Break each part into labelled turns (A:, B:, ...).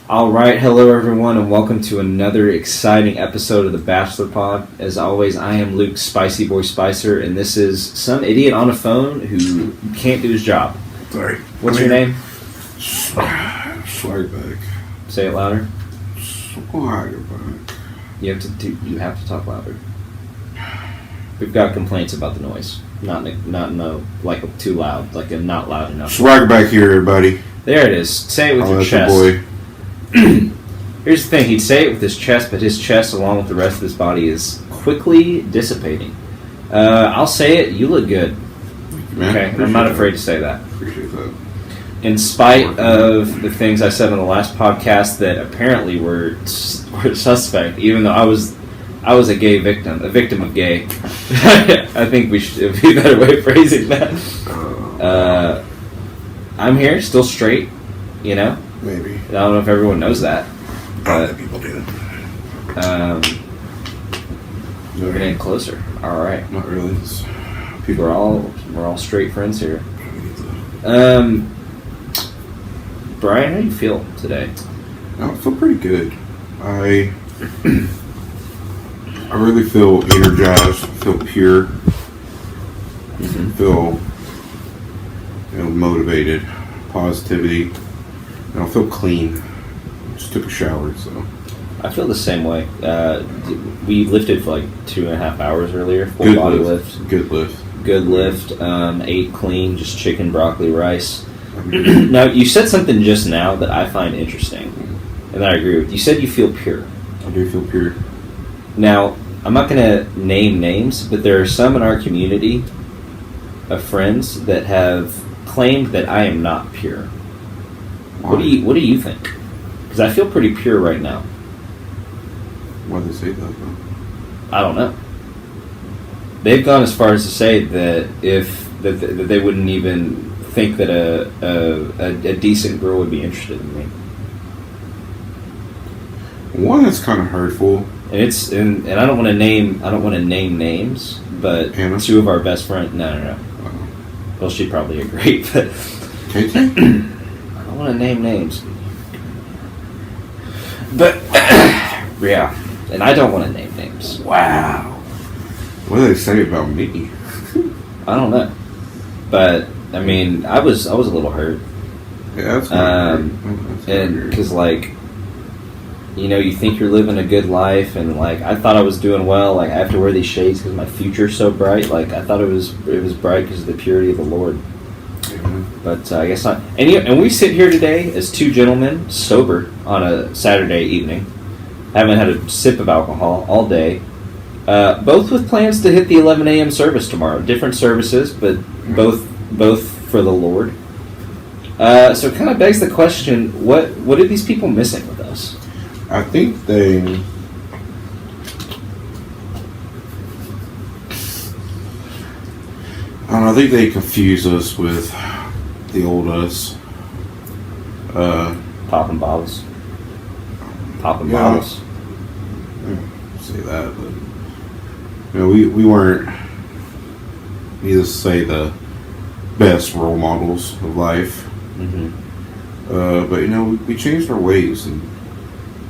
A: All right, hello everyone, and welcome to another exciting episode of the Bachelor Pod. As always, I am Luke Spicy Boy Spicer, and this is some idiot on a phone who can't do his job.
B: Sorry.
A: What's your name?
B: Swagback.
A: Say it louder.
B: Swagback.
A: You have to talk louder. We've got complaints about the noise. Not like too loud, like a not loud enough.
B: Swagback here, everybody.
A: There it is. Say it with your
B: that's
A: chest.
B: Boy.
A: Here's the thing, he'd say it with his chest, but his chest, along with the rest of his body, is quickly dissipating. I'll say it, you look good.
B: Man,
A: okay, I'm not afraid to say that.
B: Appreciate that.
A: In spite of the things I said on the last podcast that apparently were suspect, even though I was a gay victim, a victim of gay. I think we should be a better way of phrasing that. I'm here, still straight, you know?
B: Maybe.
A: I don't know if everyone knows that. But
B: people do.
A: we're getting closer. All right.
B: Not really.
A: We're all straight friends here. Brian, how do you feel today?
B: I feel pretty good. I really feel energized. I feel pure.
A: Mm-hmm.
B: Feel motivated. Positivity. And I feel clean. Just took a shower, so.
A: I feel the same way. We lifted for like 2.5 hours earlier. Full
B: Good
A: body
B: lift.
A: lift.
B: Good lift.
A: Good lift. Ate clean, just chicken, broccoli, rice. Now, you said something just now that I find interesting, and that I agree with. You said you feel pure.
B: I do feel pure.
A: Now, I'm not going to name names, but there are some in our community of friends that have claimed that I am not pure. What do you think? Because I feel pretty pure right now.
B: Why do they say that, though?
A: I don't know. They've gone as far as to say that that they wouldn't even think that a decent girl would be interested in me.
B: One, that's kind of hurtful.
A: And I don't want to name names, but
B: Hannah?
A: two of our best friends. No. Well, she'd probably agree, but
B: KT?
A: I don't want to name names. But yeah, and I don't want to name names.
B: Wow. What do they say about me?
A: I don't know, but I mean, I was a little hurt.
B: Yeah, that's
A: and because you think you're living a good life, and I thought I was doing well. Like, I have to wear these shades because my future's so bright. Like, I thought it was bright because of the purity of the Lord.
B: Mm-hmm.
A: But I guess not. And we sit here today as two gentlemen, sober on a Saturday evening, haven't had a sip of alcohol all day. Both with plans to hit the 11 a.m. service tomorrow. Different services, but both for the Lord. So it kind of begs the question: what are these people missing with us?
B: I think they. I don't know. I think they confuse us with the old us.
A: Popping bottles. Popping
B: Yeah.
A: bottles.
B: Say that, but we weren't, needless to say, the best role models of life.
A: Mm-hmm.
B: But we changed our ways, and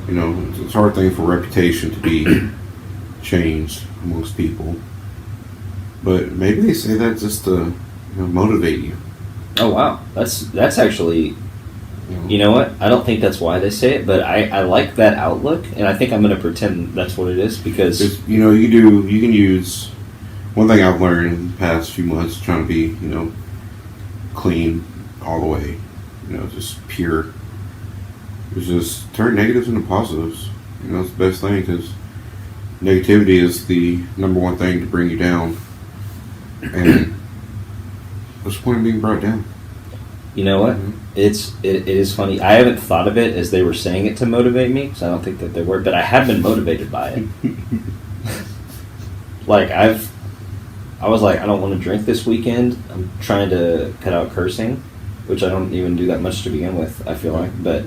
B: it's a hard thing for reputation to be changed amongst people. But maybe they say that just to motivate you.
A: Oh wow, that's actually. You know what? I don't think that's why they say it, but I like that outlook, and I think I'm going to pretend that's what it is because
B: you can use one thing I've learned in the past few months, trying to be clean all the way, just pure. Is just turn negatives into positives. It's the best thing, because negativity is the number one thing to bring you down, and what's the point of being brought down?
A: You know what?
B: Mm-hmm.
A: It is funny. I haven't thought of it as they were saying it to motivate me, because I don't think that they were, but I have been motivated by it. I was like, I don't want to drink this weekend. I'm trying to cut out cursing, which I don't even do that much to begin with, I feel like. But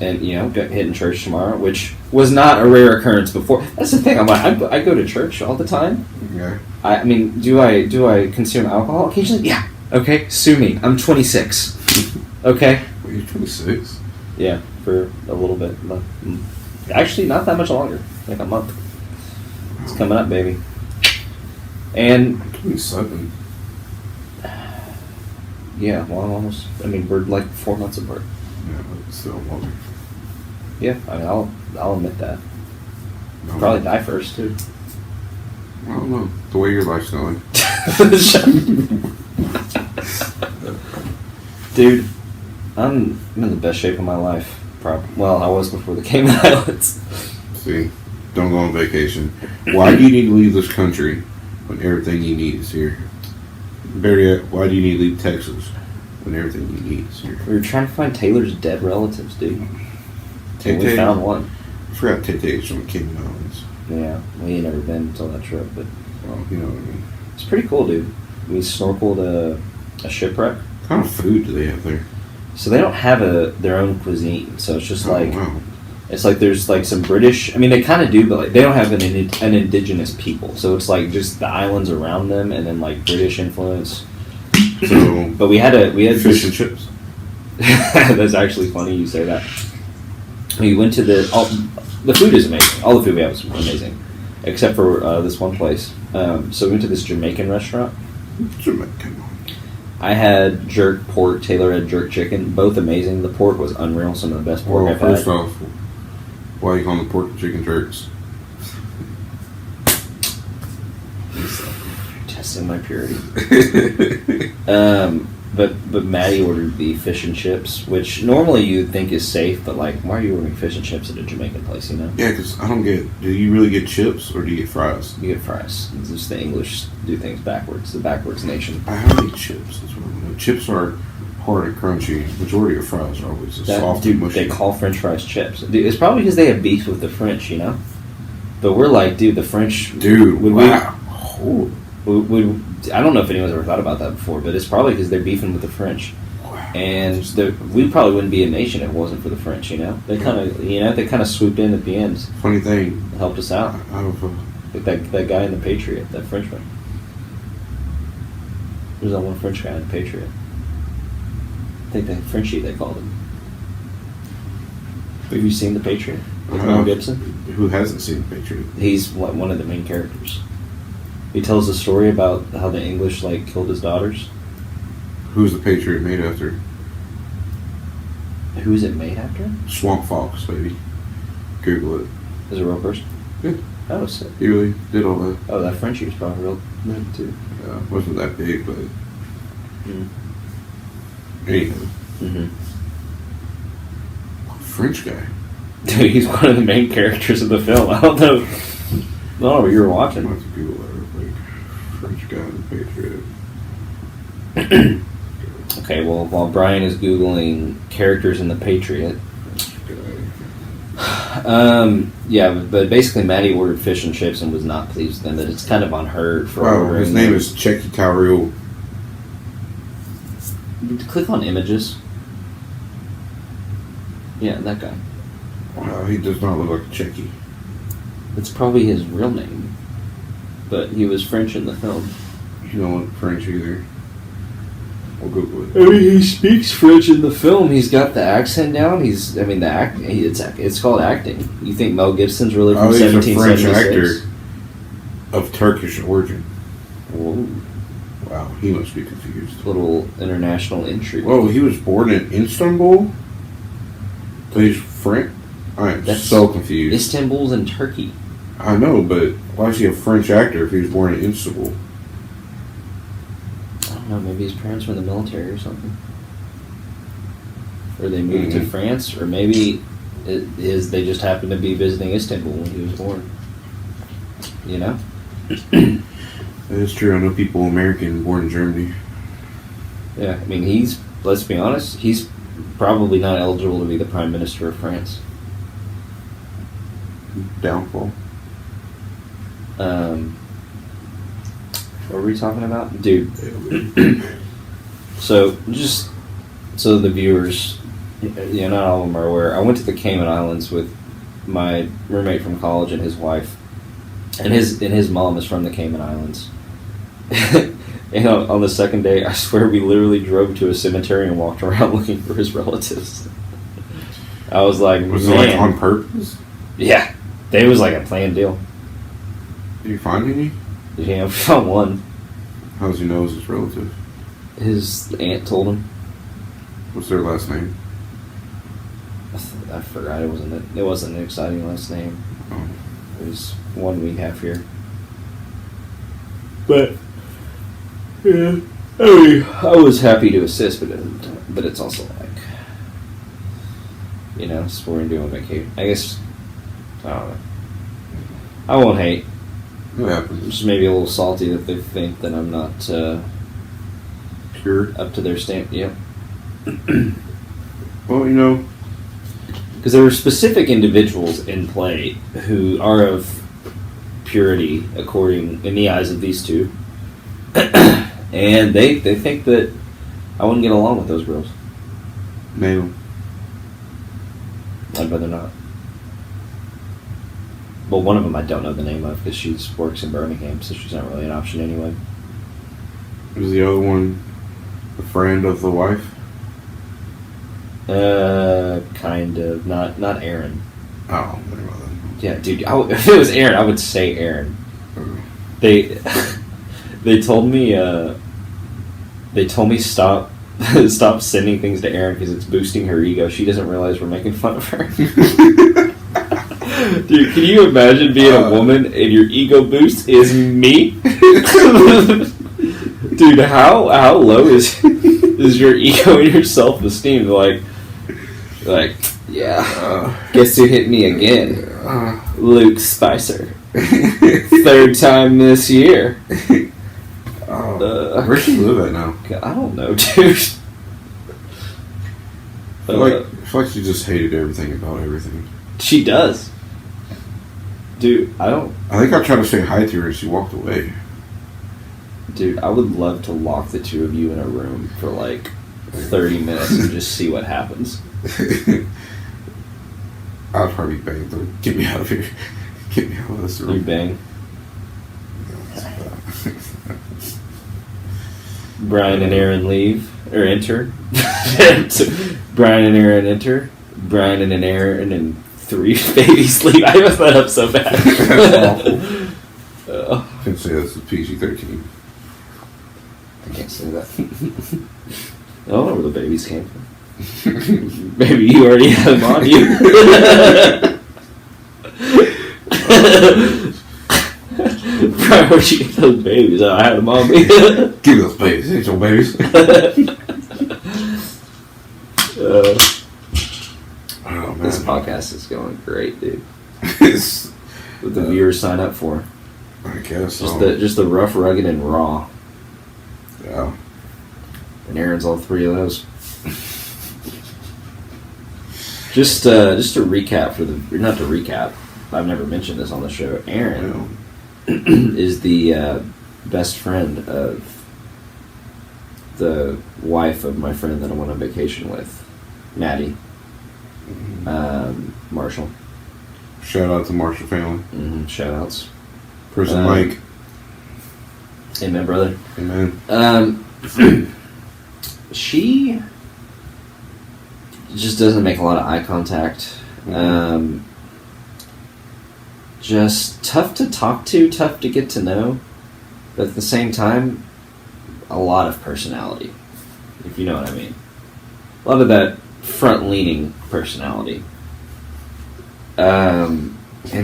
A: and hitting church tomorrow, which was not a rare occurrence before. That's the thing. I'm like, I go to church all the time.
B: Yeah.
A: I mean, do I consume alcohol occasionally? Yeah. Okay, sue me. I'm 26. Okay.
B: Wait, you're 26?
A: Yeah, for a little bit. Actually, not that much longer. Like a month. It's coming up, baby. And
B: 27.
A: yeah, well, I'm almost. I mean, we're like 4 months apart.
B: Yeah, but still longer.
A: Yeah, I mean, I'll admit that.
B: No,
A: Probably die first too.
B: I don't know. The way your life's going.
A: Dude, I'm in the best shape of my life. Well, I was before the Cayman Islands.
B: See, don't go on vacation. Why do you need to leave this country when everything you need is here? Better yet, why do you need to leave Texas when everything you need is here?
A: We were trying to find Taylor's dead relatives, dude. And we
B: Tay-Tay?
A: found one.
B: I forgot Tay-Tay's from the Cayman Islands.
A: Yeah, we ain't never been until that trip, but
B: Well, you know what I mean.
A: it's pretty cool, dude. We snorkeled a shipwreck.
B: What kind of food do they have there?
A: So they don't have their own cuisine. So it's just like
B: wow.
A: it's like there's like some British. I mean, they kind of do, but like they don't have an indigenous people. So it's like just the islands around them, and then like British influence.
B: So,
A: But we had
B: fish and chips.
A: That's actually funny you say that. We went to the food is amazing. All the food we have is amazing, except for this one place. So we went to this Jamaican restaurant.
B: Jamaican.
A: I had jerk pork. Taylor had jerk chicken. Both amazing. The pork was unreal. Some of the best pork
B: Well,
A: I've
B: first
A: had.
B: off, why you calling the pork and chicken jerks?
A: Testing my purity. But Maddie ordered the fish and chips, which normally you'd think is safe, but like, why are you ordering fish and chips at a Jamaican place? You know,
B: Yeah, because I don't get. Do you really get chips or do you get fries?
A: you get fries. It's just the English do things backwards. The backwards nation.
B: I have eat chips. That's what I know. Chips are hard and crunchy. Majority of fries are always soft and mushy.
A: They call French fries chips. Dude, it's probably because they have beef with the French, you know. But we're like, dude, the French.
B: Dude,
A: would
B: wow.
A: I don't know if anyone's ever thought about that before, but it's probably because they're beefing with the French.
B: Wow.
A: And we probably wouldn't be a nation if it wasn't for the French, you know. They kind of swooped in at the end,
B: Funny thing,
A: and helped us out.
B: out of
A: Like that guy in the Patriot, that Frenchman. There's that one French guy in the Patriot. I think that Frenchie they called him. Have you seen the Patriot with Mel Gibson?
B: who hasn't seen Patriot?
A: He's one of the main characters. He tells a story about how the English like killed his daughters.
B: Who's the Patriot made after?
A: Who is it made after?
B: Swamp Fox, baby. Google it.
A: Is it a real person?
B: Yeah.
A: Oh, sick.
B: He really did all that.
A: Oh, that Frenchie was probably real too.
B: Wasn't that big, but
A: Mm.
B: anywho.
A: Mm-hmm.
B: French guy.
A: Dude, he's one of the main characters of the film. I don't know. I don't know what you were
B: I'm
A: watching.
B: going to have to Google that real quick. French guy in the Patriot.
A: Okay, well, while Brian is Googling characters in the Patriot, yeah, but basically Maddie ordered fish and chips and was not pleased with them. That it's kind of on her for
B: Wow,
A: ordering.
B: his name is Checky Tauriel.
A: Click on images. Yeah, that guy.
B: Wow, he does not look like a Checky.
A: It's probably his real name, but he was French in the film.
B: You don't look French either. We'll Google it.
A: I mean, he speaks French in the film. He's got the accent down. It's called acting. You think Mel Gibson's really from
B: He's a
A: 1776?
B: French actor of Turkish origin.
A: Whoa,
B: Wow, he must be confused.
A: little international intrigue.
B: Whoa, he was born in Istanbul? So he's French? I am
A: That's-
B: so confused.
A: Istanbul's in Turkey.
B: I know, but why is he a French actor if he was born in Istanbul?
A: I don't know. Maybe his parents were in the military or something, or they moved to
B: Mhm.
A: France, or maybe they just happened to be visiting Istanbul when he was born. You know.
B: That is true. I know people American born in Germany.
A: Yeah, I mean, let's be honest, he's probably not eligible to be the Prime Minister of France.
B: Downfall.
A: What were we talking about? Dude. So the viewers, not all of them are aware, I went to the Cayman Islands with my roommate from college and his wife. And his mom is from the Cayman Islands. And on the second day, I swear we literally drove to a cemetery and walked around looking for his relatives. I was like,
B: Was
A: man.
B: it like on purpose?
A: Yeah. It was like a planned deal.
B: Did you find any?
A: Yeah, we found one.
B: How does he know it's his relative?
A: His aunt told him.
B: What's their last name?
A: I forgot it wasn't an exciting last name.
B: Oh.
A: It was one we have here. But yeah, I mean, I was happy to assist, but it's also like, you know, so we're doing vacation. I guess I don't know. I won't hate.
B: It happens.
A: Just maybe a little salty that they think that I'm not
B: Pure.
A: up to their stamp. Yeah.
B: Well, you know.
A: Because there were specific individuals in play who are of purity, according in the eyes of these two, and they think that I wouldn't get along with those girls.
B: Name
A: I'd rather not. Well, one of them I don't know the name of because she works in Birmingham, so she's not really an option anyway.
B: Is the other one a friend of the wife?
A: Kind of. Not Aaron.
B: Oh, never mind.
A: Yeah, dude. If it was Aaron, I would say Aaron. They told me stop sending things to Aaron because it's boosting her ego. She doesn't realize we're making fun of her. Dude, can you imagine being a woman and your ego boost is me? Dude, how low is your ego and your self-esteem? Like, yeah, guess who hit me again? Luke Spicer. Third time this year.
B: Where's she live at now?
A: I don't know, dude.
B: I feel like she just hated everything about everything.
A: She does. Dude,
B: I think I tried to say hi to her and she walked away.
A: Dude, I would love to lock the two of you in a room for like 30 minutes and just see what happens.
B: I'd probably bang them. Get me out of here. Get me out of this room.
A: You bang. Brian and Aaron leave, or enter. Brian and Aaron enter. Brian and Aaron and 3 babies leave. I messed that up so bad.
B: That's awful. I can say this is PG-13.
A: I can't say that. I don't know where the babies came from. Maybe you already had them on you. Brian, where'd you get those babies? Oh, I had them on me.
B: Give me those babies. Ain't your babies. Oh, man.
A: This podcast is going great, dude.
B: It's,
A: What the viewers sign up for.
B: I guess
A: Just the rough, rugged, and raw.
B: Yeah.
A: And Aaron's all 3 of those. Just to recap not to recap. I've never mentioned this on the show. Aaron is the best friend of the wife of my friend that I went on vacation with, Maddie. Marshall.
B: Shout out to Marshall family.
A: Shout outs.
B: Prison Mike.
A: Amen, brother.
B: Amen.
A: She just doesn't make a lot of eye contact. Just tough to talk to, tough to get to know, but at the same time, a lot of personality, if you know what I mean. A lot of that front-leaning personality. And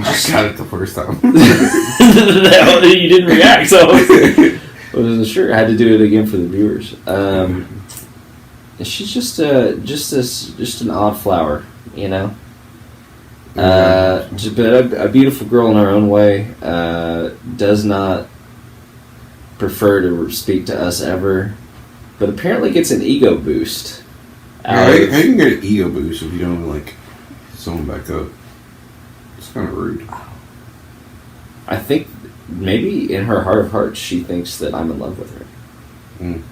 A: just
B: I got it the first time.
A: you didn't react, so I wasn't sure. I had to do it again for the viewers. She's just an odd flower, you know. Just a beautiful girl in her own way. Does not prefer to speak to us ever, but apparently gets an ego boost.
B: How you can get an ego boost if you don't like someone back up? It's kind of rude.
A: I think maybe in her heart of hearts she thinks that I'm in love with her. Can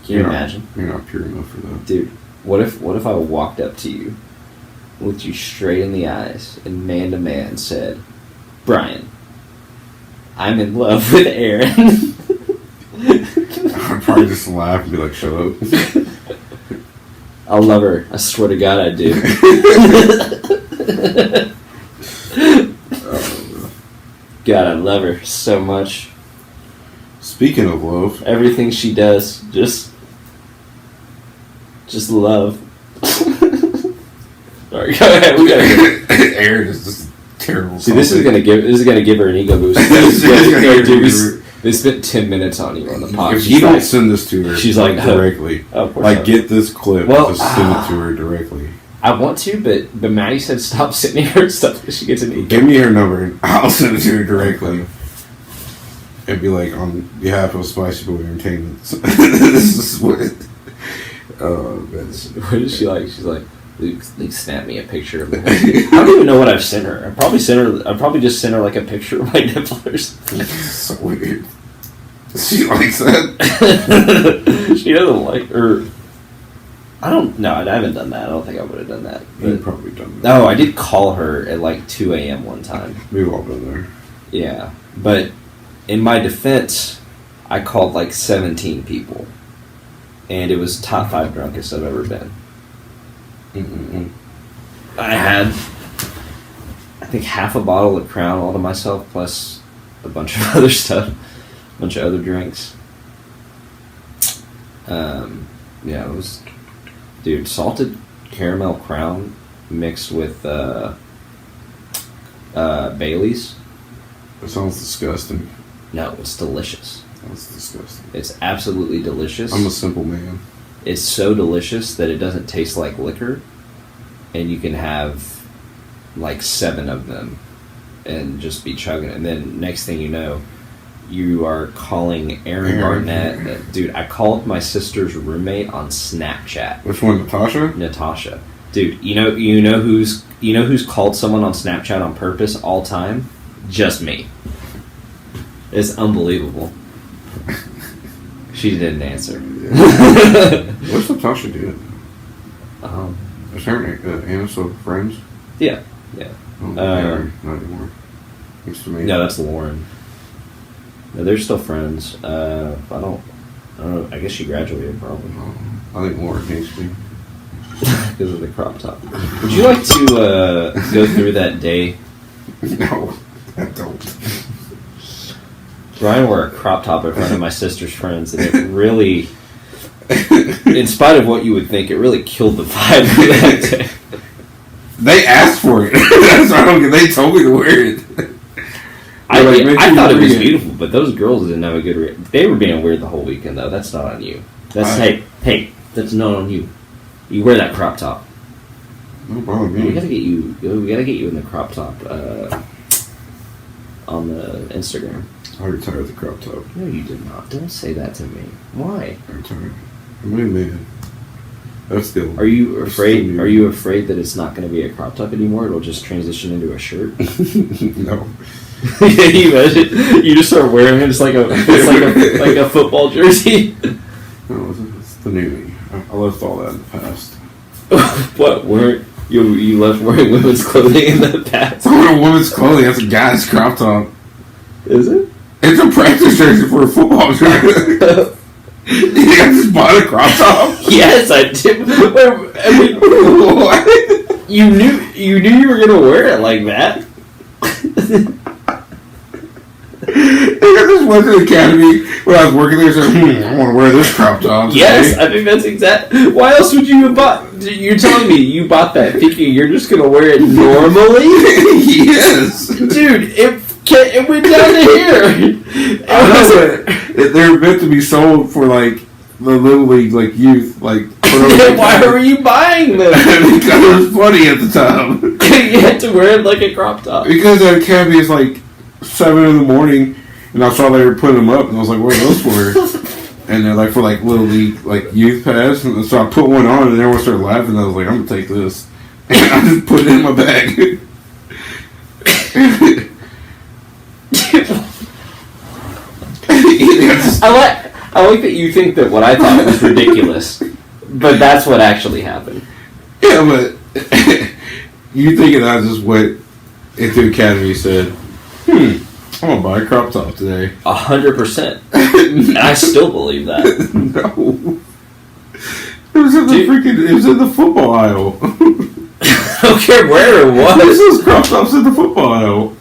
A: you imagine?
B: You're not pure enough for that,
A: dude. What if I walked up to you, looked you straight in the eyes, and man to man said, "Brian, I'm in love with Aaron."
B: I'd probably just laugh and be like, shut up.
A: I'll love her. I swear to God I do. God, I love her so much.
B: Speaking of love.
A: Everything she does, just love. Sorry, go ahead. We gotta go.
B: Aaron is just terrible.
A: See, this is gonna give her an ego boost. They spent 10 minutes on you on the pod.
B: If you don't send this to her,
A: she's like
B: directly. Get this clip. Just send it to her directly.
A: I want to, but Maddie said stop sending her stuff because she gets an ego.
B: Give me her number and I'll send it to her directly. It'd be like, on behalf of Spicy Boy Entertainment. This is what.
A: What is she like? She's like, Luke, snap me a picture of me. I don't even know what I've sent her. I'd probably just sent her like a picture of my nipples.
B: So weird. She likes that.
A: She doesn't like, or I don't know. I haven't done that. I don't think I would have done that.
B: You've probably done that.
A: No, I did call her at like 2 a.m. one time.
B: We've all been there.
A: Yeah, but in my defense, I called like 17 people, and it was top 5 drunkest I've ever been.
B: Mm-mm-mm.
A: I had, I think, half a bottle of Crown all to myself, plus a bunch of other stuff, a bunch of other drinks. Yeah, it was, dude, salted caramel Crown mixed with Bailey's.
B: That sounds disgusting.
A: No, it's delicious.
B: That's disgusting.
A: It's absolutely delicious.
B: I'm a simple man.
A: It's so delicious that it doesn't taste like liquor, and you can have like 7 of them and just be chugging it. And then next thing you know, you are calling Aaron Barnett. Dude, I called my sister's roommate on Snapchat.
B: Which one, Natasha?
A: Natasha. Dude, you know who's called someone on Snapchat on purpose all time? Just me. It's unbelievable. She didn't answer.
B: What's Natasha doing? Is her and Anna still friends?
A: Yeah.
B: Oh, not anymore. Used to me.
A: No, that's Lauren. No, they're still friends. I don't know. I guess she graduated probably.
B: I think Lauren hates me.
A: Because of the crop top. Would you like to go through that day?
B: No, I don't.
A: Ryan wore a crop top in front of my sister's friends, and it really, in spite of what you would think, it really killed the vibe of that day.
B: They asked for it. That's why I don't get. They told me to wear it.
A: I thought it was beautiful, but those girls didn't have a good. They were being weird the whole weekend, though. That's not on you. That's hey, that's not on you. You wear that crop top.
B: No problem.
A: We gotta get you. We gotta get you in the crop top on the Instagram.
B: I retired the crop top.
A: No, you did not. Don't say that to me. Why?
B: I retired. I'm a new man. That's still.
A: Are you afraid? Are you afraid that it's not going to be a crop top anymore? It'll just transition into a shirt.
B: No.
A: Yeah, you imagine. You just start wearing it. It's like a football jersey.
B: No, it's the new me. I left all that in the past.
A: What? You left wearing women's clothing in the past?
B: It's not a woman's clothing. That's a guy's crop top.
A: Is it?
B: It's a practice jersey for a football jersey. You think I just bought a crop top?
A: Yes, I did. I mean,
B: what?
A: You knew you were gonna wear it like that.
B: I just went to the academy when I was working there. Said, I want to wear this crop top.
A: Yes, I think that's exactly. Why else would you have bought? You're telling me you bought that thinking you're just gonna wear it normally?
B: Yes,
A: dude. It went down to here.
B: They're meant to be sold for like the little league, like youth, like.
A: Why were you buying them?
B: Because it was funny at the time.
A: You had to wear it like a crop top.
B: Because the academy is like 7 in the morning, and I saw they were putting them up, and I was like, "What are those for?" And they're like for like little league, like youth pass. And so I put one on, and everyone started laughing. And I was like, "I'm gonna take this," and I just put it in my bag.
A: I like that you think that what I thought was ridiculous, but that's what actually happened.
B: Yeah, but you thinking I just went into academy and said, I'm gonna buy a crop top today.
A: 100%. And I still believe that.
B: No. It was in the it was in the football aisle.
A: I don't care where it was.
B: There's those crop tops in the football aisle.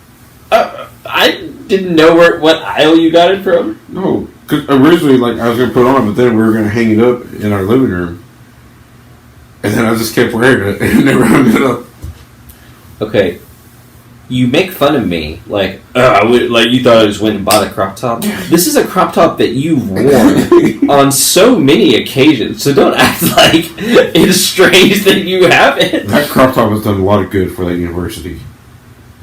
A: I didn't know what aisle you got it from.
B: No, because originally, like, I was gonna put on, but then we were gonna hang it up in our living room, and then I just kept wearing it and never hung it up.
A: Okay, you make fun of me, like you thought I just went and bought a crop top. This is a crop top that you've worn on so many occasions, so don't act like it's strange that you haven't.
B: That crop top has done a lot of good for that university.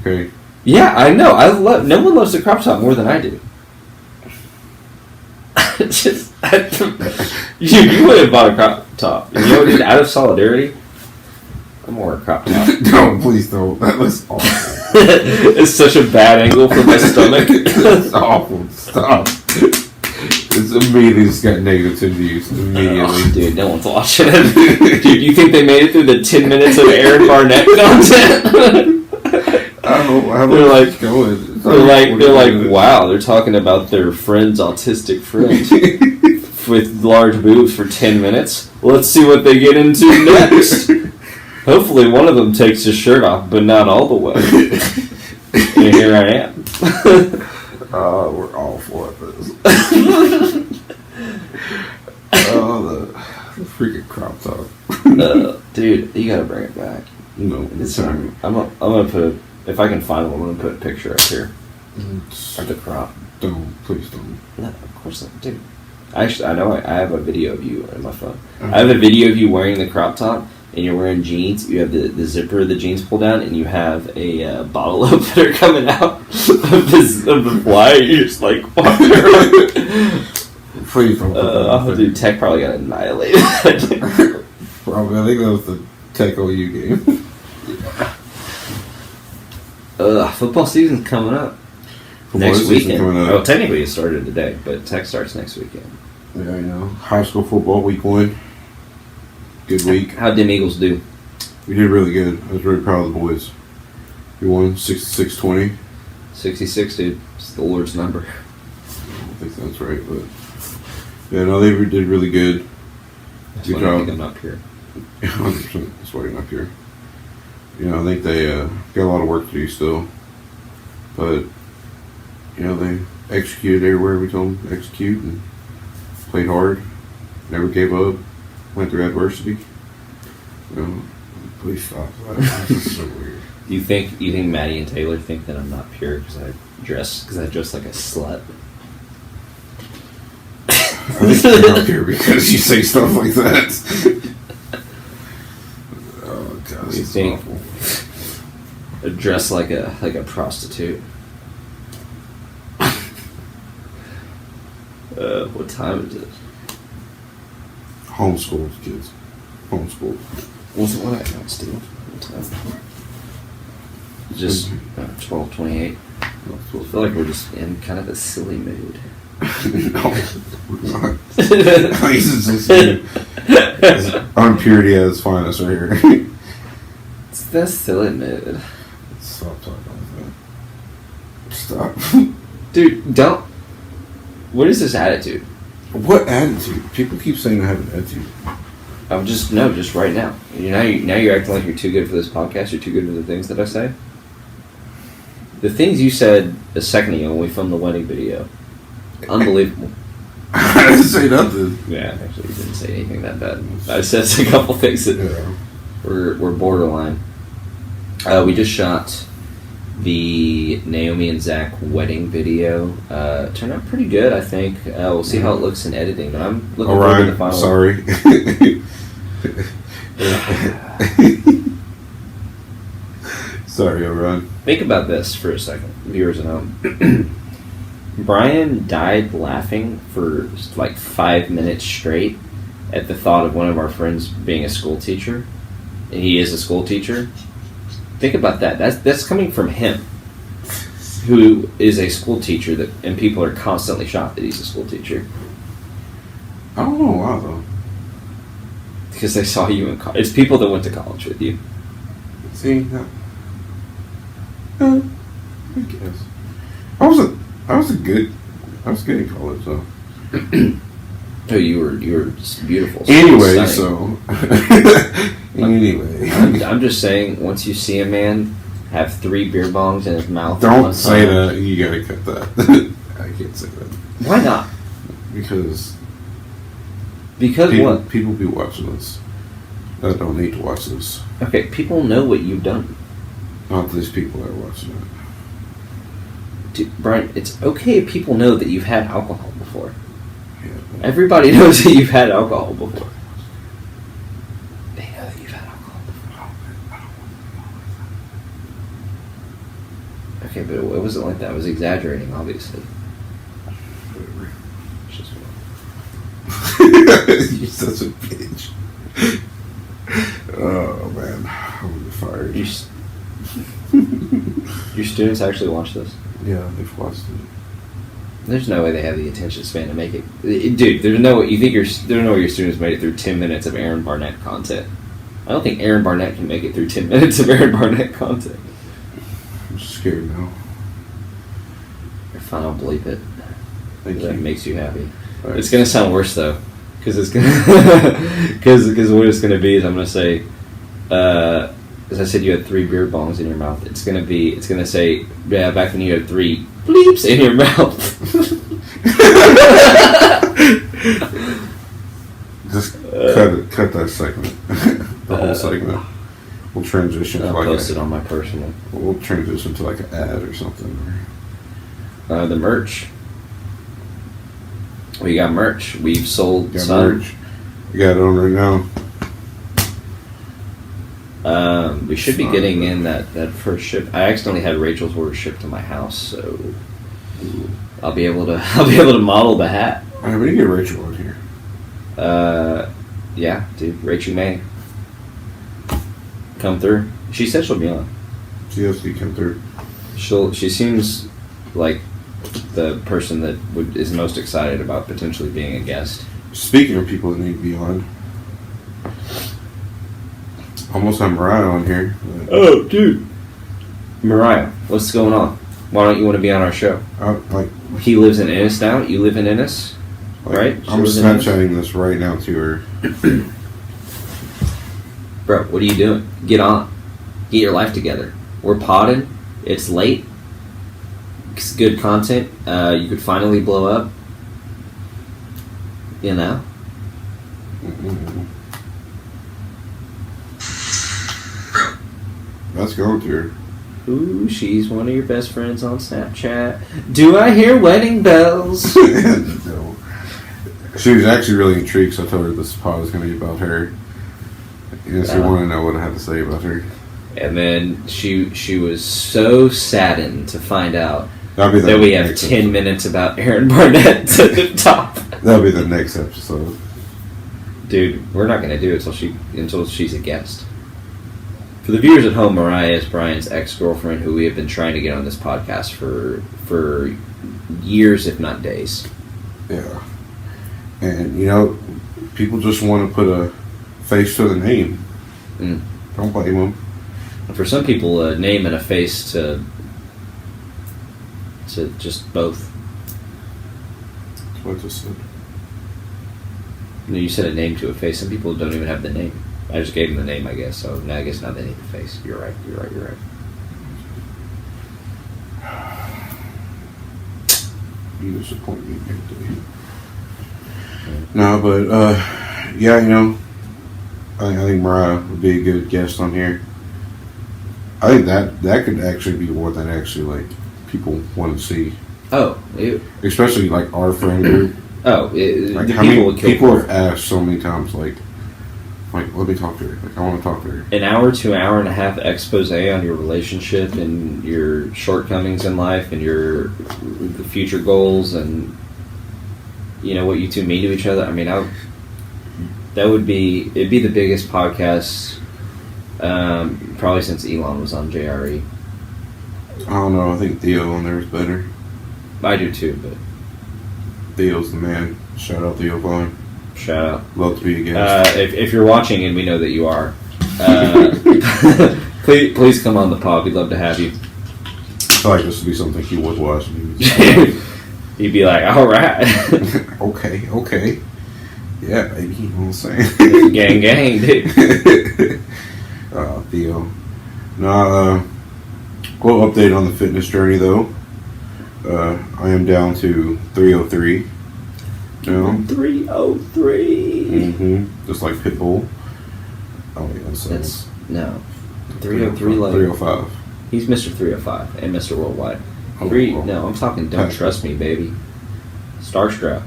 B: Okay.
A: Yeah, I know. No one loves the crop top more than I do. You would have bought a crop top. You know what I did? Out of solidarity, I'm more a crop top.
B: No, please don't. That looks awful.
A: It's such a bad angle for my stomach.
B: It's awful. Stop. It's immediately just got negative views. Immediately.
A: Oh, dude, no one's watching it. Dude, you think they made it through the 10 minutes of Aaron Barnett content?
B: I don't know how
A: they're like,
B: going.
A: They're like, wow, they're talking about their friend's autistic friend with large boobs for 10 minutes. Let's see what they get into next. Hopefully one of them takes his shirt off, but not all the way. And here I am.
B: We're awful at this. The freaking crop top.
A: Dude, you gotta bring it back.
B: No,
A: it's time. I'm gonna put if I can find one, I'm gonna put a picture up here of the crop.
B: Don't, please don't.
A: No, of course not, dude. Actually, I know I have a video of you in my phone. I have a video of you wearing the crop top, and you're wearing jeans. You have the zipper of the jeans pulled down, and you have a bottle opener coming out of the fly. You're just like,
B: please don't.
A: Dude, Tech probably got annihilated.
B: Probably. I think that was the Tech OU game.
A: Football season's coming up. Next weekend. Well, technically it started today, but Tech starts next weekend.
B: Yeah, you know. High school football, week 1. Good week.
A: How'd them Eagles do?
B: We did really good. I was really proud of the boys. We won 66-20.
A: 66, dude. It's the Lord's number.
B: I don't think that's right, but... Yeah, no, they did really good.
A: That's why I think I'm not pure.
B: 100%. That's why you're not pure. You know, I think they got a lot of work to do still. But, you know, they executed everywhere we told them to execute and played hard. Never gave up. Went through adversity. You know, please stop. This is so weird.
A: You think Maddie and Taylor think that I'm not pure because I dress like a slut?
B: I think you're not pure because you say stuff like that. Oh God,
A: you think awful. I dress like a prostitute? What time is it?
B: Homeschooled kids. Homeschooled.
A: What's it? What I got, Steve? What time? Just 12:28. I feel like we're just in kind of a silly mood.
B: No, we're not. Unpurity at its finest right here.
A: It's that silly mood.
B: Stop talking like that. Stop.
A: Dude, don't. What is this attitude?
B: What attitude? People keep saying I have an attitude.
A: I'm just right now. Now you're acting like you're too good for this podcast. You're too good for the things that I say. The things you said a second ago when we filmed the wedding video, unbelievable.
B: I didn't say nothing.
A: Yeah, actually, you didn't say anything that bad. I said a couple things that were borderline. We just shot the Naomi and Zach wedding video. Turned out pretty good, I think. We'll see how it looks in editing, but I'm looking forward to the final.
B: Sorry. Sorry, Orion.
A: Think about this for a second, viewers at home. Brian died laughing for like 5 minutes straight at the thought of one of our friends being a school teacher. And he is a school teacher. Think about that. That's coming from him, who is a school teacher, and people are constantly shocked that he's a school teacher.
B: I don't know why though.
A: Because they saw you in college. It's people that went to college with you.
B: See, I guess. I wasn't I was good in college though.
A: Oh, you were just beautiful.
B: Anyway,
A: stunning.
B: anyway,
A: I'm just saying, once you see a man have 3 beer bongs in his mouth,
B: don't say that. You gotta cut that. I can't say that.
A: Why not?
B: Because
A: what?
B: People be watching this. I don't need to watch this.
A: Okay, people know what you've done.
B: Not these people that are watching it.
A: Dude, Brian, it's okay if people know that you've had alcohol before.
B: Yeah,
A: Everybody knows that you've had alcohol before. They know that you've had alcohol before. Okay, but it wasn't like that. I was exaggerating, obviously.
B: whatever.
A: It's just
B: You're such a bitch. Oh man, I'm gonna be fired.
A: Your students actually watch this?
B: Yeah, they've watched it.
A: There's no way they have the attention span to make it. Dude, there's no way. You think there's no way your students made it through 10 minutes of Aaron Barnett content. I don't think Aaron Barnett can make it through 10 minutes of Aaron Barnett content.
B: I'm scared now.
A: You're fine, I'll bleep it.
B: Thank
A: That
B: you.
A: makes you happy.
B: Right.
A: It's gonna sound worse though, because it's gonna because what it's gonna be is I'm gonna say, as I said, you had 3 beer bongs in your mouth. It's gonna say, yeah, back when you had 3 bleeps in your mouth.
B: Just cut that segment. The whole segment. We'll transition
A: I'll
B: to
A: post it on my personal.
B: We'll transition to like an ad or something.
A: The merch. We got merch. We've sold
B: Got
A: some.
B: merch. We got it on right now.
A: We should be getting in that first ship. I accidentally had Rachel's order shipped to my house, so I'll be able to model the hat.
B: Alright, we need to get Rachel on here.
A: Yeah, dude, Rachel May come through. She said she'll be on.
B: CSD come through.
A: She seems like the person that is most excited about potentially being a guest.
B: Speaking of people that need to be on, almost have Mariah on here.
A: Oh, dude, Mariah, what's going on? Why don't you want to be on our show? He lives in Ennis now. You live in Ennis, right?
B: I'm Snapchatting this right now to her.
A: Bro, what are you doing? Get on. Get your life together. We're podding. It's late. It's good content. You could finally blow up. You know?
B: Let's go to her.
A: Ooh, she's one of your best friends on Snapchat. Do I hear wedding bells?
B: No. She was actually really intrigued, so I told her this pod was going to be about her. And she wanted to know what I had to say about her.
A: And then she was so saddened to find out
B: that
A: we have 10 minutes about Aaron Barnett to the top.
B: That'll be the next episode.
A: Dude, we're not going to do it until she's a guest. For the viewers at home, Mariah is Brian's ex-girlfriend who we have been trying to get on this podcast for years, if not days.
B: Yeah. And, people just want to put a face to the name. Don't blame them.
A: For some people, a name and a face to just both.
B: That's what I just said.
A: You said a name to a face. Some people don't even have the name. I just gave them the name, I guess. So now I guess now they need the face. You're right.
B: You disappoint me, Anthony. No, but I think Mariah would be a good guest on here. I think that could actually be one that actually like people want to see.
A: Oh, ew.
B: Especially like our friend group.
A: Oh,
B: like
A: the
B: how
A: people
B: many
A: would kill
B: people
A: for
B: have asked so many times like let me talk to her. Like I want to talk to her.
A: An hour to hour and a half expose on your relationship and your shortcomings in life and your future goals and what you two mean to each other. I mean, it'd be the biggest podcast probably since Elon was on JRE.
B: I don't know. I think Theo on there is better.
A: I do too, but
B: Theo's the man. Shout out Theo Vaughn.
A: shout out.
B: Love to be a guest.
A: If you're watching, and we know that you are, please come on the pod. We'd love to have you.
B: feel like this would be something he would watch.
A: He'd be like, all right.
B: okay. Yeah, baby, you know what I'm saying?
A: Gang, dude.
B: Theo. No, little update on the fitness journey, though. I am down to 303. No. 303. Mm-hmm. Just like Pitbull. Oh, yeah,
A: that's no. 303 like
B: 305.
A: He's Mr. 305 and Mr. Worldwide. No, I'm talking Don't Trust Me, baby. Starstruck.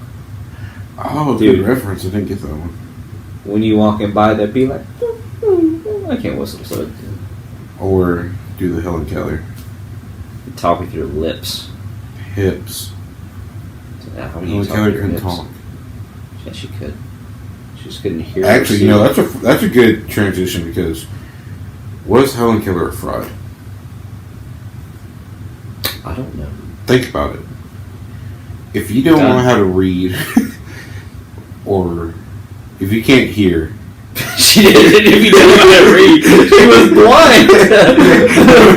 B: Oh, dude, good reference. I didn't get that one.
A: When you walking by, they'd be like, I can't whistle, so.
B: Or do the Helen Keller.
A: Talk with your lips.
B: Hips.
A: Helen
B: Keller couldn't talk.
A: Yeah, she could. She just couldn't hear.
B: Actually, you know, that's a good transition because was Helen Keller a fraud?
A: I don't know.
B: Think about it. If you don't know how to read, or if you can't hear,
A: she didn't. If you don't know how to read, she was blind.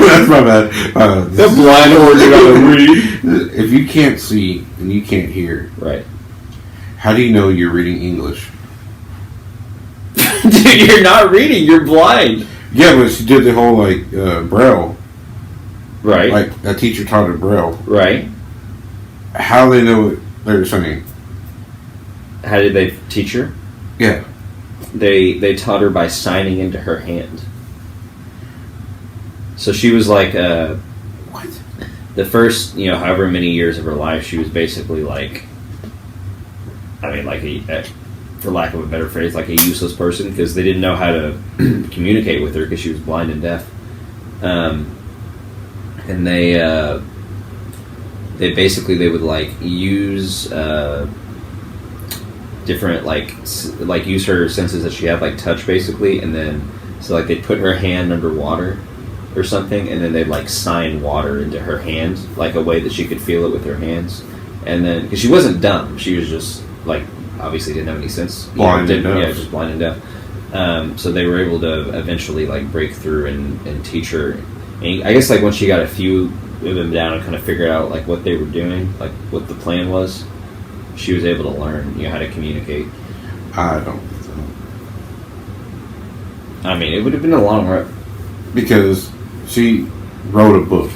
B: That's my bad.
A: The blind organ how to read.
B: If you can't see and you can't hear,
A: right?
B: How do you know you're reading English?
A: Dude, you're not reading. You're blind.
B: Yeah, but she did the whole like Braille.
A: Right.
B: Like that teacher taught her Braille.
A: Right.
B: How do they know what they're saying?
A: How did they teach her?
B: Yeah.
A: They taught her by signing into her hand. So she was like
B: what?
A: The first, however many years of her life, she was basically like, I mean, like for lack of a better phrase, like a useless person because they didn't know how to communicate with her because she was blind and deaf. And they basically would like use different like use her senses that she had, like touch basically, and then so like they'd put her hand underwater or something, and then they'd like sign water into her hand like a way that she could feel it with her hands, and then because she wasn't dumb, she was just like obviously didn't have any sense,
B: blind and deaf.
A: Yeah, just blind and deaf. So they were able to eventually like break through and teach her. And I guess like once she got a few of them down and kind of figured out like what they were doing, like what the plan was, she was able to learn how to communicate.
B: I don't think so.
A: I mean, it would have been a long road.
B: Because she wrote a book.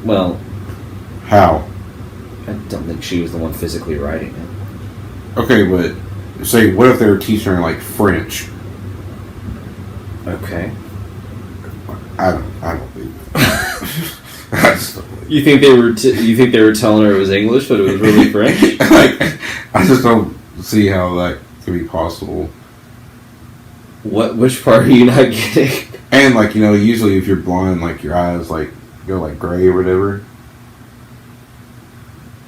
A: Well,
B: how?
A: I don't think she was the one physically writing it.
B: Okay, but say what if they were teaching her like French?
A: Okay.
B: I don't believe it.
A: You think they were telling her it was English, but it was really French?
B: Like, I just don't see how that could be possible.
A: Which part are you not getting?
B: And like usually if you're blind, like your eyes like go like gray or whatever.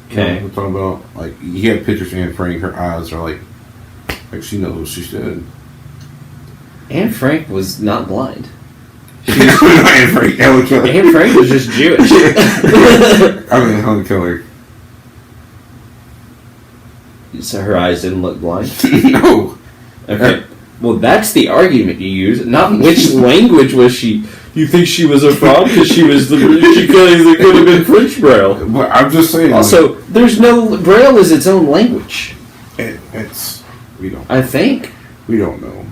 A: Okay.
B: You know what I'm talking about? Like you have pictures of Anne Frank, her eyes are like she knows what she said.
A: Anne Frank was not blind.
B: Anne Frank, Helen Keller.
A: Anne Frank was just Jewish.
B: I mean, Helen Keller.
A: So her eyes didn't look blind?
B: No.
A: Okay. Well, that's the argument you use, not which language was she. You think she was a fraud because she could have been French Braille.
B: But I'm just saying.
A: Also, there's no Braille is its own language.
B: We don't.
A: I think
B: we don't know.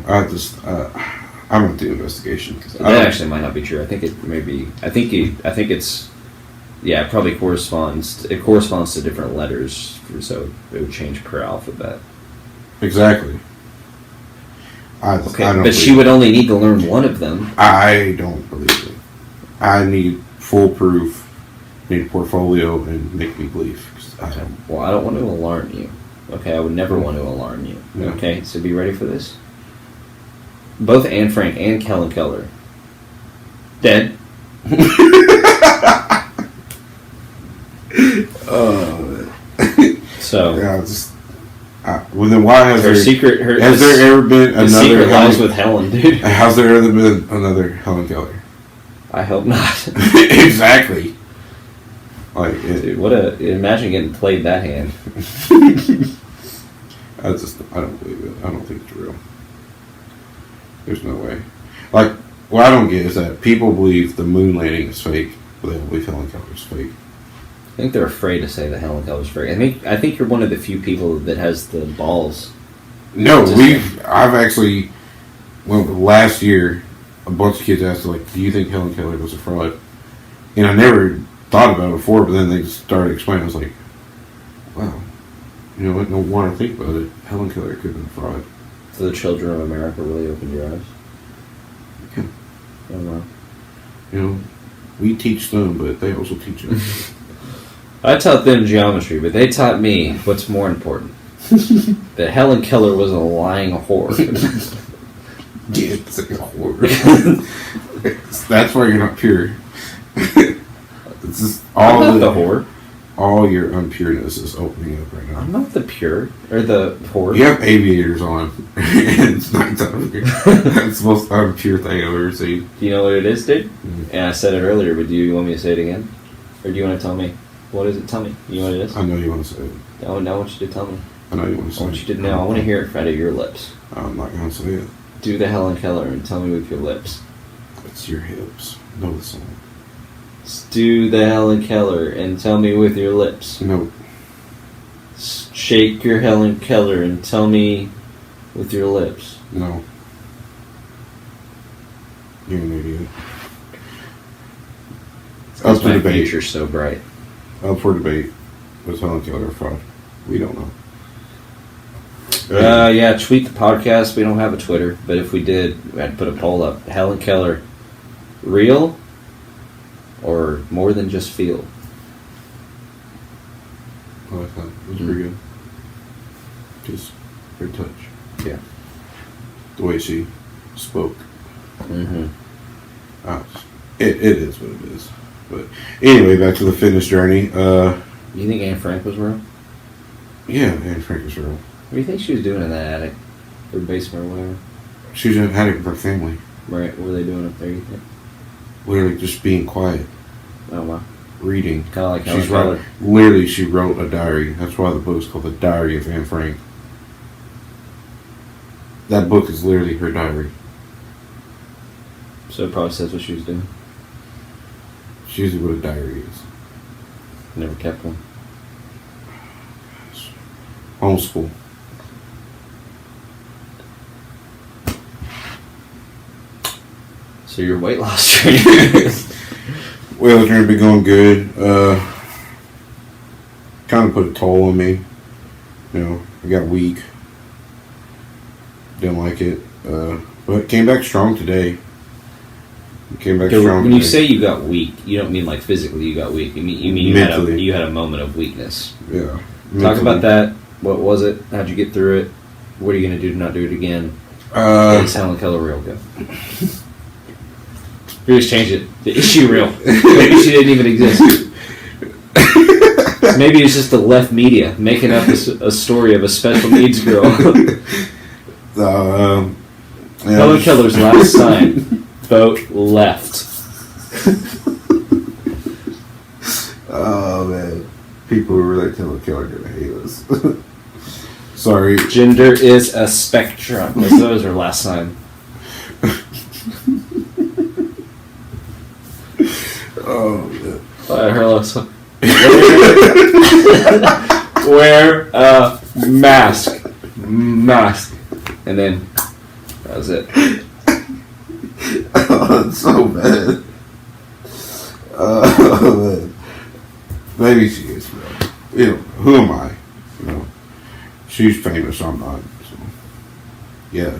B: I'm gonna do investigation.
A: That actually might not be true. I think it may be. I think it's. Yeah, it probably corresponds. It corresponds to different letters, so it would change per alphabet.
B: Exactly. I don't
A: but she would only need to learn one of them.
B: I don't believe it. I need full proof. Need a portfolio and make me believe.
A: I don't want to alarm you. Okay, I would never want to alarm you.
B: Yeah.
A: Okay, so be ready for this. Both Anne Frank and Helen Keller dead. So
B: yeah, well then why has
A: has
B: there ever been another
A: secret lies with Helen, dude?
B: Has there ever been another Helen Keller?
A: I hope not.
B: Exactly. Like
A: dude, imagine getting played that hand.
B: I don't believe it. I don't think it's real. There's no way. Like, what I don't get is that people believe the moon landing is fake, but but they believe Helen Keller's fake.
A: I think they're afraid to say that Helen Keller's fake. I think you're one of the few people that has the balls.
B: No, I've actually, last year, a bunch of kids asked, like, do you think Helen Keller was a fraud? And I never thought about it before, but then they started explaining. I was like, wow, you know what? Don't want to think about it. Helen Keller could have been a fraud.
A: So the children of America really opened your eyes?
B: Yeah.
A: Oh, wow.
B: You know, we teach them, but they also teach us.
A: I taught them geometry, but they taught me what's more important. That Helen Keller was a lying whore.
B: Yeah, it's like a whore. That's why you're not pure. It's just
A: I'm not the whore.
B: All your unpureness is opening up right now.
A: I'm not the pure or the whore.
B: You have aviators on, and it's nighttime. That's the most unpure thing I've ever seen.
A: Do you know what it is, dude?
B: Mm-hmm.
A: And I said it earlier, but do you want me to say it again? Or do you want to tell me? What is it? Tell me. You know what it is?
B: I know you want to say it.
A: Oh, now I want you to tell me.
B: I know you want to say
A: I
B: it.
A: want you to know. I want to hear it out of your lips.
B: I'm not going to say it.
A: Do the Helen Keller and tell me with your lips.
B: It's your hips. No, it's not.
A: Do the Helen Keller and tell me with your lips.
B: No.
A: Shake your Helen Keller and tell me with your lips.
B: No. You're an idiot. Up for
A: my
B: debate.
A: future's so bright.
B: Up for debate. Was Helen Keller a fraud? We don't know.
A: Yeah, tweet the podcast. We don't have a Twitter, but if we did, I'd put a poll up. Helen Keller, real or more than just feel?
B: I like that. It was pretty good. Just her touch.
A: Yeah.
B: The way she spoke.
A: Mm-hmm.
B: It is what it is. But anyway, back to the fitness journey.
A: You think Anne Frank was real?
B: Yeah, Anne Frank is real.
A: What do you think she was doing in that attic? Or basement or whatever?
B: She was had it with her family.
A: Right, what were they doing up there, you think?
B: Literally just being quiet.
A: Oh, wow.
B: Reading.
A: Kind of like Helen Keller.
B: Literally, she wrote a diary. That's why the book's called The Diary of Anne Frank. That book is literally her diary.
A: So it probably says what she was doing.
B: It's usually what a diary is.
A: Never kept one.
B: Homeschool.
A: So your weight loss journey.
B: Well, it's going to be going good. Kind of put a toll on me. You know, I got weak. Didn't like it. But came back strong today. Came back strong.
A: When you say you got weak, you don't mean like physically you got weak. You mean you had a moment of weakness.
B: Yeah.
A: Talk about that. What was it? How'd you get through it? What are you going to do to not do it again? Is Helen Keller real good? We just changed it. The issue real. Maybe she didn't even exist. Maybe it's just the left media making up a story of a special needs girl. Helen Keller's last sign. Vote left.
B: Oh man, people who relate to Helen Keller are gonna hate us. Sorry.
A: Gender is a spectrum. That was her last sign.
B: Oh man.
A: Her last sign. Wear a mask. And then that was it.
B: Oh, it's so bad. Oh man. Maybe she is real. You know, who am I? You know, she's famous. I'm not. So, yeah.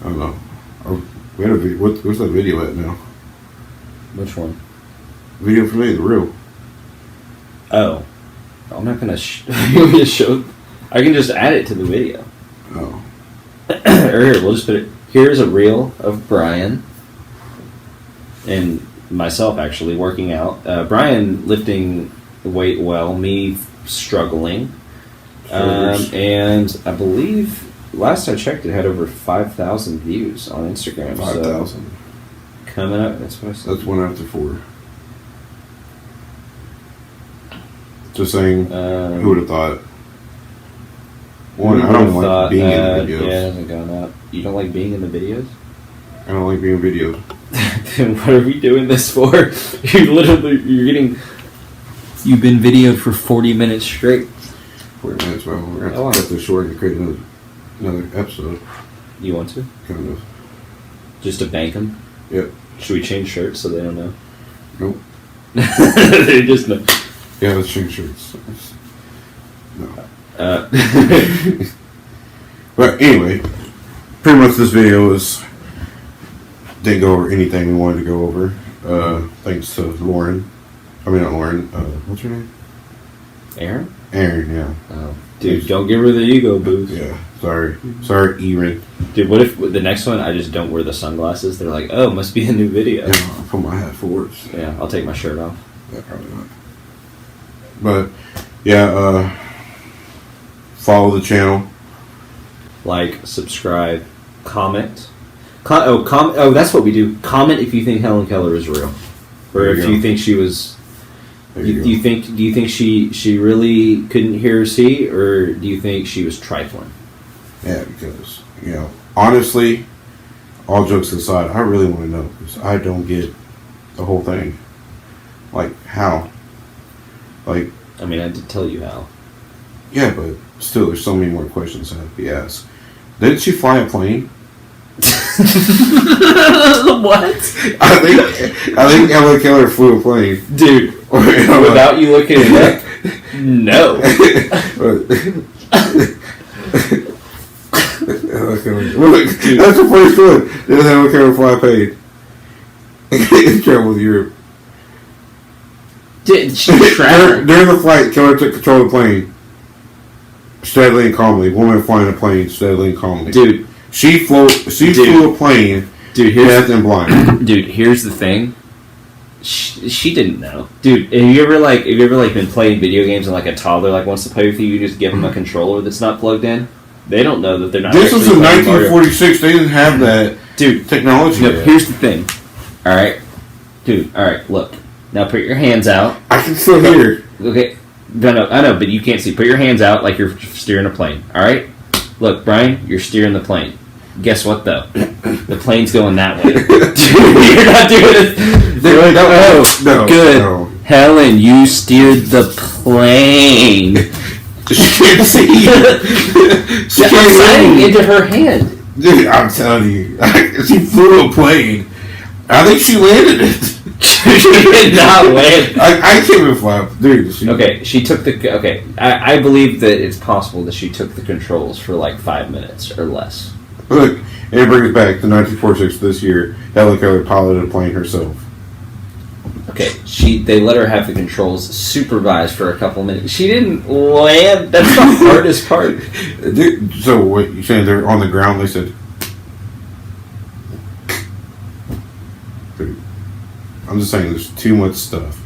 B: I don't know. We had a video. What's that video at now?
A: Which one?
B: Video for me, the real.
A: Oh. I'm not going to you want me to show. I can just add it to the video.
B: Oh.
A: Or here, we'll just put it. Here's a reel of Brian and myself actually working out. Brian lifting weight well, me struggling. And I believe last I checked it had over 5,000 views on Instagram.
B: 5,000.
A: So coming up, that's what I said.
B: That's 1 after 4. Just saying, who would have thought? One, I don't like being in the videos.
A: Yeah, it hasn't gone up. You don't like being in the videos?
B: I don't like being videoed.
A: Then what are we doing this for? You've been videoed for 40 minutes straight.
B: 40 minutes, well, we're going to have to cut this short and create another episode.
A: You want to?
B: Kind of.
A: Just to bank them?
B: Yep.
A: Should we change shirts so they don't know?
B: Nope.
A: They just know.
B: Yeah, let's change shirts. No. But anyway, pretty much this video didn't go over anything we wanted to go over. Thanks to Lauren. I mean, not Lauren. What's her name?
A: Aaron?
B: Aaron, yeah.
A: Oh. Dude, don't give her the ego boost.
B: Yeah, sorry. Sorry, Aaron.
A: Dude, what if the next one I just don't wear the sunglasses? They're like, oh, must be a new video.
B: Yeah, I'll put my hat forwards.
A: Yeah, I'll take my shirt off.
B: Yeah, probably not. But, yeah, follow the channel.
A: Like, subscribe, comment. Oh, that's what we do. Comment if you think Helen Keller is real. Or if you think she was... Do you think she really couldn't hear or see, or do you think she was trifling?
B: Yeah, because, honestly, all jokes aside, I really want to know, because I don't get the whole thing. Like, how? Like...
A: I mean, I did tell you how.
B: Yeah, but still, there's so many more questions that have to be asked. Didn't she fly a plane?
A: What?
B: I think Helen Keller flew a plane.
A: Dude, without you looking it up, no.
B: Look, that's the first one. Did Helen Keller fly a plane? In travel with Europe.
A: Did she travel?
B: During the flight, Keller took control of the plane. Steadily and calmly. Woman flying a plane steadily and calmly.
A: Dude.
B: She flew a plane.
A: Dude,
B: deaf and blind.
A: Dude, here's the thing. She didn't know. Dude, have you ever been playing video games and like a toddler wants to play with you? You just give them a controller that's not plugged in. They don't know that they're not.
B: This was in 1946. They didn't have that technology.
A: No, here's the thing. All right, dude. All right, look. Now put your hands out.
B: I can still hear.
A: Okay. No, I know, but you can't see. Put your hands out like you're steering a plane. All right. Look, Brian, you're steering the plane. Guess what, though? The plane's going that way. Dude, you're not doing it. They're like,
B: no,
A: good.
B: No.
A: Helen, you steered the plane.
B: She can't see.
A: I'm signing into her hand.
B: Dude, I'm telling you. She flew a plane. I think she landed it.
A: She did not land.
B: I can't even fly. Dude.
A: She took the... Okay, I believe that it's possible that she took the controls for like 5 minutes or less.
B: Look, and it brings back to 1946 this year. Helen Keller piloted a plane herself.
A: Okay, they let her have the controls supervised for a couple minutes. She didn't land. That's the hardest part.
B: So what you saying? They're on the ground. They said, dude, I'm just saying. There's too much stuff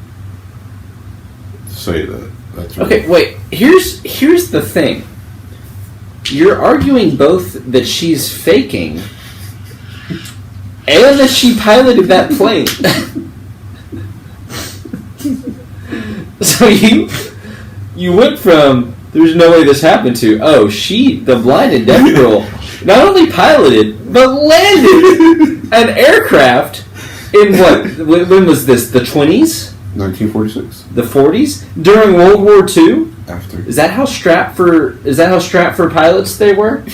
B: to say that. That's
A: okay. Wait. Here's the thing. You're arguing both that she's faking and that she piloted that plane. So you went from there's no way this happened to the blind and deaf girl not only piloted but landed an aircraft in when was this, the 20s?
B: 1946.
A: The 40s? During World War II?
B: After.
A: Is that how strapped for pilots they were?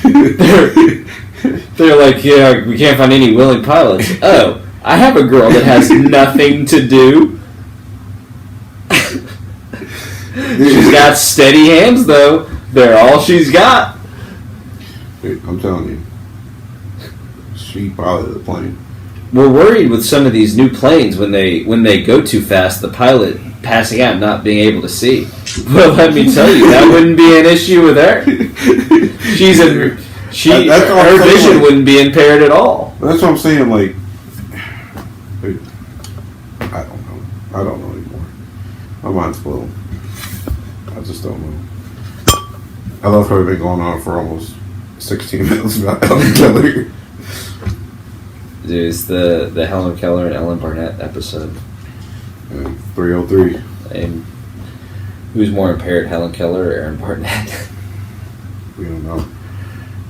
A: They're like, yeah, we can't find any willing pilots. Oh, I have a girl that has nothing to do. She's got steady hands, though. They're all she's got.
B: Dude, I'm telling you. She piloted the plane.
A: We're worried with some of these new planes when they go too fast, the pilot passing out and not being able to see. Well, let me tell you, that wouldn't be an issue with her. Her vision wouldn't be impaired at all.
B: That's what I'm saying, like, dude, I don't know anymore. My mind's blown. I just don't know. I love how we've been going on for almost 16 minutes about Helen Keller.
A: Dude, it's the Helen Keller and Ellen Barnett episode.
B: 303.
A: And who's more impaired, Helen Keller or Aaron Barnett?
B: We don't know.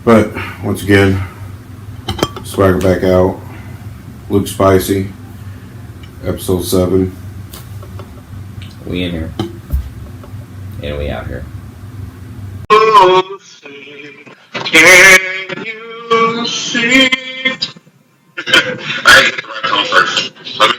B: But, once again, Swagger back out. Luke Spicy. Episode 7.
A: We in here. And we out here.
C: Oh, can you see? I hate to write it on first. Let me